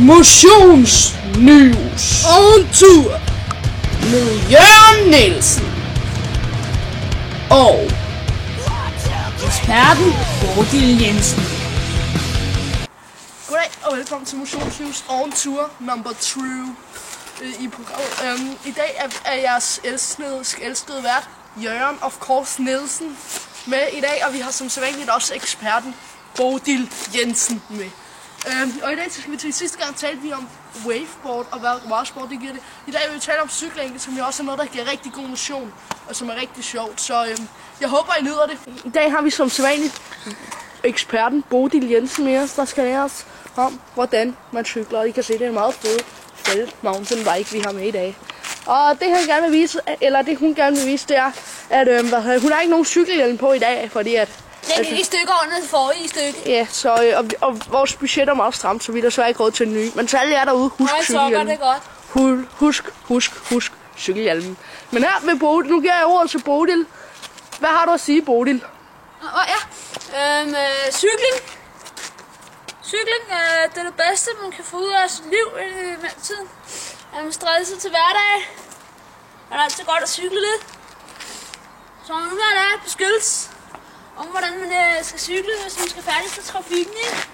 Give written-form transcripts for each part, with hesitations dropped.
Motionsnews on tur med Jørgen Nielsen og eksperten Bodil Jensen. Goddag og velkommen til Motionsnews on tour number 2 i programmet. I dag er jeres elskede vært Jørgen of course Nielsen med i dag, og vi har som sædvanligt også eksperten Bodil Jensen med. Og i dag skal vi til sidste gang tale vi om waveboard og hvad washboard det giver det. I dag vil vi tale om cykling, som jo også er noget, der giver rigtig god motion og som er rigtig sjovt. Så jeg håber, I nyder det. I dag har vi som sædvanligt eksperten Bodil Jensen med os, der skal lære os om, hvordan man cykler. I kan se, det er en meget fed mountainbike, vi har med i dag. Og det han gerne vil vise, eller det hun gerne vil vise, det er, at hun har ikke nogen cykelhjelm på i dag, fordi at det er i stykker under det forrige stykke. Ja, så, og vores budget er meget stramt, så vi er desværre ikke råd til en ny. Men så alle jer derude, husk cykelhjelmen. Det godt. Husk cykelhjelmen. Men her med Bodil, nu giver jeg ordet til Bodil. Hvad har du at sige, Bodil? Cykling. Cykling det er det bedste, man kan få ud af sit liv i mellemtiden. Er man stresset til hverdag, er det altid godt at cykle lidt. Så nu kan jeg lære beskyttelse om, hvordan man skal cykle, hvis man skal færdig til trafikken, ikke?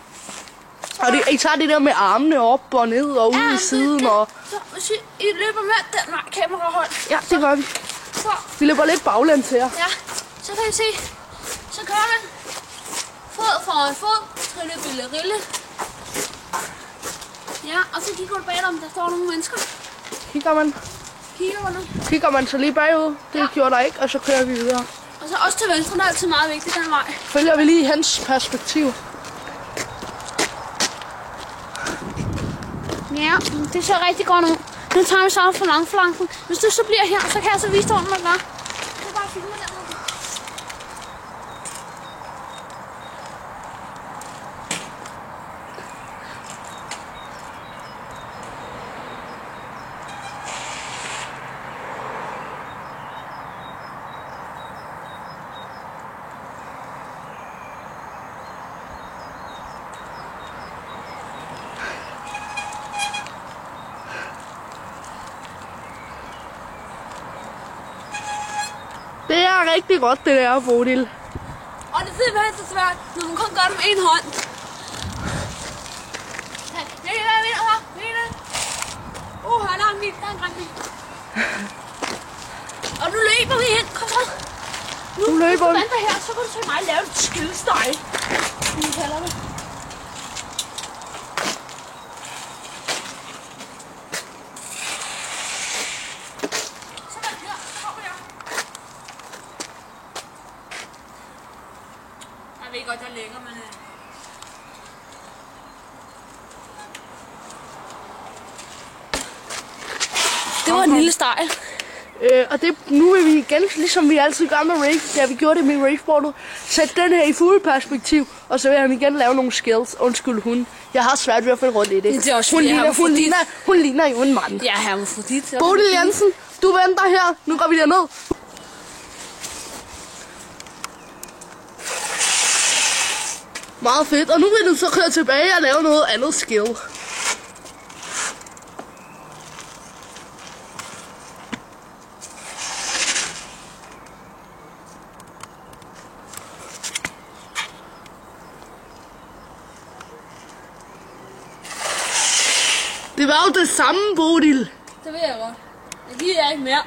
Og I tager det der med armene op og ned og ud i siden og... Så hvis I løber med den vej kamerahold. Ja, det gør vi. Så. Vi løber lidt baglæns her. Ja, så kan I se. Så kører man fod foran fod, trille, bille, rille. Ja, og så kigger du bagom, der står nogle mennesker. Kigger man så lige bagud, det gjorde der ikke, og så kører vi videre. Og så også til venstre, der er altid meget vigtigt den vej. Følger vi lige hans perspektiv. Ja, det ser rigtig godt ud. Nu tager vi så for langflanken. Hvis du så bliver her, så kan jeg så vise dig, hvordan man gør. Jeg kan bare filme dernede. Det er rigtig godt, det der, Bodil. Og det er simpelthen så svært, når man kun gør det med en hånd. Han har en bil, der er en græn bil. Og nu løber vi hen, kom så. Nu løber vi. Her, så kan du se mig lave et skidestøj. Nu kalder det. Jeg ved godt, jeg længere, men... Det var en lille stejl. Og nu vil vi igen, ligesom vi altid gør med race, ja, vi gjorde det med raceboardet, sætte den her i fugleperspektiv, og så vil han igen lave nogle skills. Undskyld hun. Jeg har svært ved at finde rundt i det. Det er også hun ligner jo en mand. Ja, hermafrodit. Bodil Jensen, du venter her. Nu går vi derned. Meget fedt. Og nu vil du så køre tilbage og lave noget andet skill. Det var jo det samme, Bodil. Det ved jeg godt. Jeg giver jer ikke mere.